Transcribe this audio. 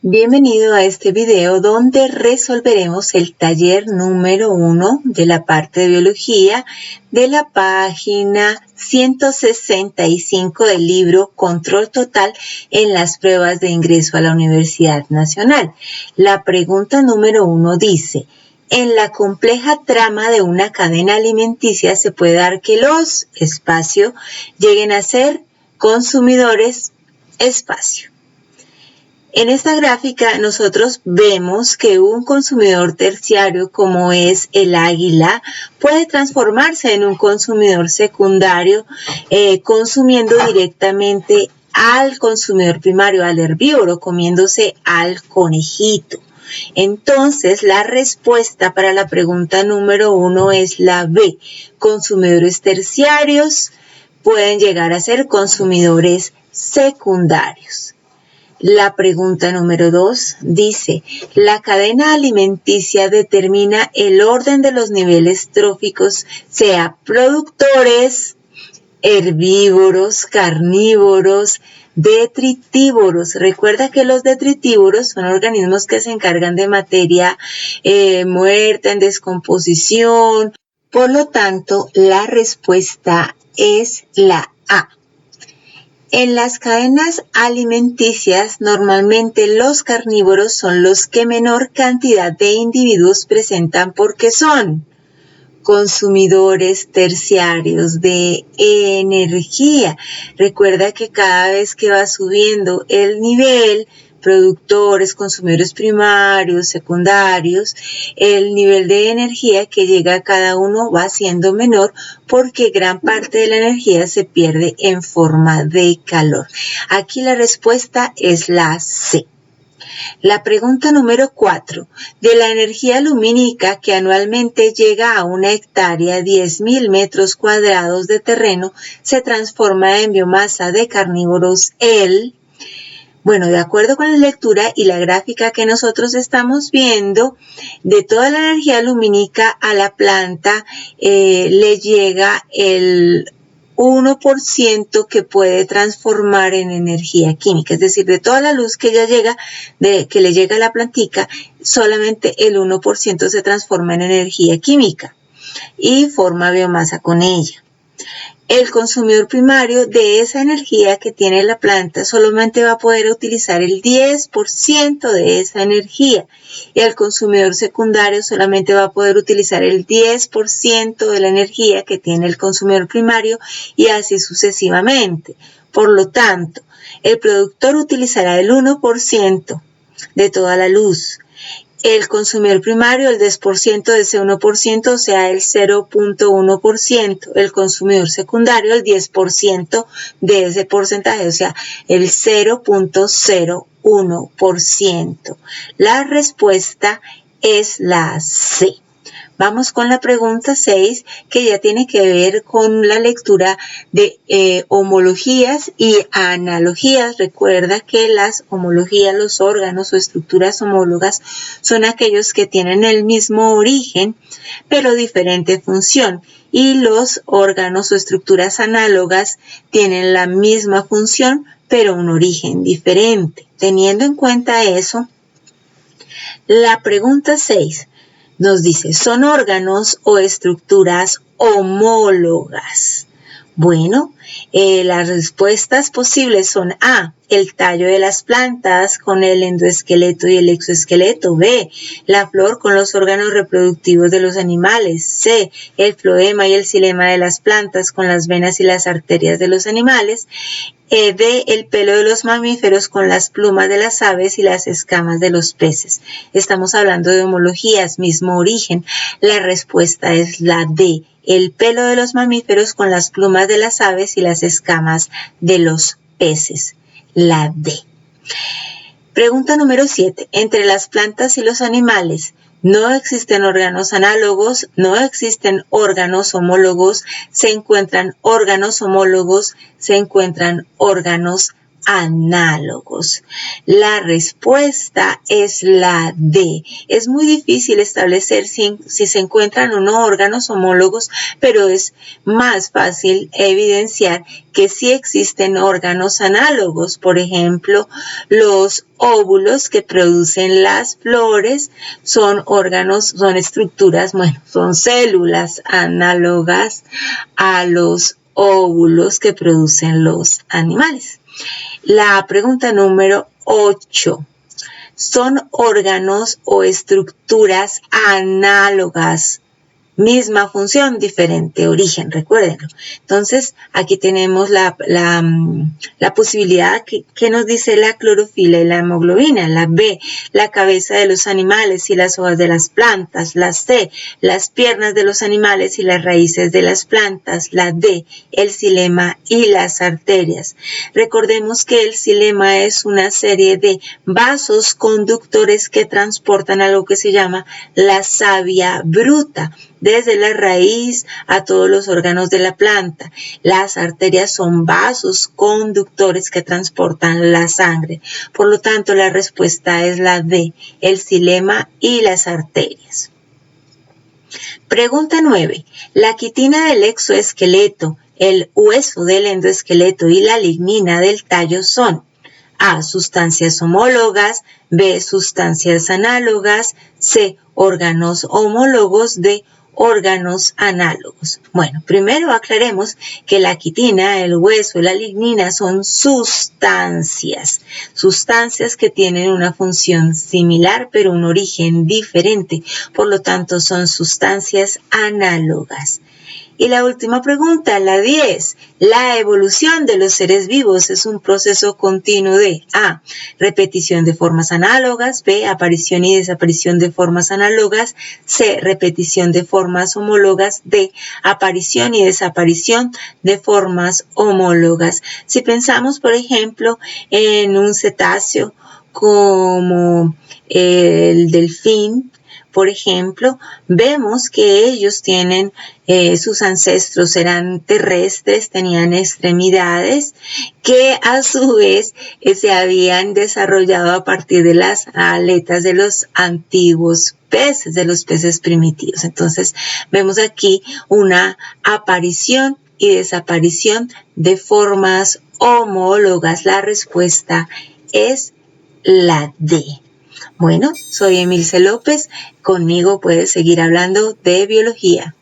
Bienvenido a este video donde resolveremos el taller número 1 de la parte de biología de la página 165 del libro Control Total en las pruebas de ingreso a la Universidad Nacional. La pregunta número 1 dice: en la compleja trama de una cadena alimenticia se puede dar que los espacio lleguen a ser consumidores espacio. En esta gráfica nosotros vemos que un consumidor terciario como es el águila puede transformarse en un consumidor secundario consumiendo directamente al consumidor primario, al herbívoro, comiéndose al conejito. Entonces la respuesta para la pregunta número 1 es la B. Consumidores terciarios pueden llegar a ser consumidores secundarios. La pregunta número 2 dice: la cadena alimenticia determina el orden de los niveles tróficos, sea productores, herbívoros, carnívoros, detritívoros. Recuerda que los detritívoros son organismos que se encargan de materia muerta, en descomposición. Por lo tanto, la respuesta es la A. En las cadenas alimenticias, normalmente los carnívoros son los que menor cantidad de individuos presentan porque son consumidores terciarios de energía. Recuerda que cada vez que va subiendo el nivel, productores, consumidores primarios, secundarios, el nivel de energía que llega a cada uno va siendo menor porque gran parte de la energía se pierde en forma de calor. Aquí la respuesta es la C. La pregunta número 4. De la energía lumínica que anualmente llega a una hectárea, 10.000 metros cuadrados de terreno, se transforma en biomasa de carnívoros Bueno, de acuerdo con la lectura y la gráfica que nosotros estamos viendo, de toda la energía lumínica a la planta le llega el 1% que puede transformar en energía química. Es decir, de toda la luz que ya llega, que le llega a la plantica, solamente el 1% se transforma en energía química y forma biomasa con ella. El consumidor primario de esa energía que tiene la planta solamente va a poder utilizar el 10% de esa energía y el consumidor secundario solamente va a poder utilizar el 10% de la energía que tiene el consumidor primario y así sucesivamente. Por lo tanto, el productor utilizará el 1% de toda la luz. El consumidor primario el 10% de ese 1%, o sea, el 0.1%. El consumidor secundario el 10% de ese porcentaje, o sea, el 0.01%. La respuesta es la C. Vamos con la pregunta 6, que ya tiene que ver con la lectura de homologías y analogías. Recuerda que las homologías, los órganos o estructuras homólogas, son aquellos que tienen el mismo origen, pero diferente función. Y los órganos o estructuras análogas tienen la misma función, pero un origen diferente. Teniendo en cuenta eso, la pregunta 6 nos dice: ¿son órganos o estructuras homólogas? Bueno, las respuestas posibles son A, el tallo de las plantas con el endoesqueleto y el exoesqueleto. B, la flor con los órganos reproductivos de los animales. C, el floema y el xilema de las plantas con las venas y las arterias de los animales. D, el pelo de los mamíferos con las plumas de las aves y las escamas de los peces. Estamos hablando de homologías, mismo origen. La respuesta es la D, el pelo de los mamíferos con las plumas de las aves y las escamas de los peces. La D. Pregunta número 7. Entre las plantas y los animales, no existen órganos análogos, no existen órganos homólogos, se encuentran órganos homólogos, se encuentran órganos análogos. La respuesta es la D. Es muy difícil establecer si se encuentran o no órganos homólogos, pero es más fácil evidenciar que sí existen órganos análogos. Por ejemplo, los óvulos que producen las flores son órganos, son estructuras, son células análogas a los óvulos que producen los animales. La pregunta número 8. ¿Son órganos o estructuras análogas? Misma función, diferente origen, recuérdenlo. Entonces, aquí tenemos la posibilidad que nos dice la clorofila y la hemoglobina. La B, la cabeza de los animales y las hojas de las plantas. La C, las piernas de los animales y las raíces de las plantas. La D, el xilema y las arterias. Recordemos que el xilema es una serie de vasos conductores que transportan algo que se llama la savia bruta, desde la raíz a todos los órganos de la planta. Las arterias son vasos conductores que transportan la sangre. Por lo tanto, la respuesta es la D, el xilema y las arterias. Pregunta 9. La quitina del exoesqueleto, el hueso del endoesqueleto y la lignina del tallo son A, sustancias homólogas, B, sustancias análogas, C, órganos homólogos, D, órganos análogos. Bueno, primero aclaremos que la quitina, el hueso y la lignina son sustancias que tienen una función similar pero un origen diferente, por lo tanto son sustancias análogas. Y la última pregunta, la 10. La evolución de los seres vivos es un proceso continuo de A, repetición de formas análogas, B, aparición y desaparición de formas análogas, C, repetición de formas homólogas, D, aparición y desaparición de formas homólogas. Si pensamos, por ejemplo, en un cetáceo como el delfín, por ejemplo, vemos que ellos tienen, sus ancestros eran terrestres, tenían extremidades que a su vez se habían desarrollado a partir de las aletas de los antiguos peces, de los peces primitivos. Entonces, vemos aquí una aparición y desaparición de formas homólogas. La respuesta es la D. Bueno, soy Emilce López. Conmigo puedes seguir hablando de biología.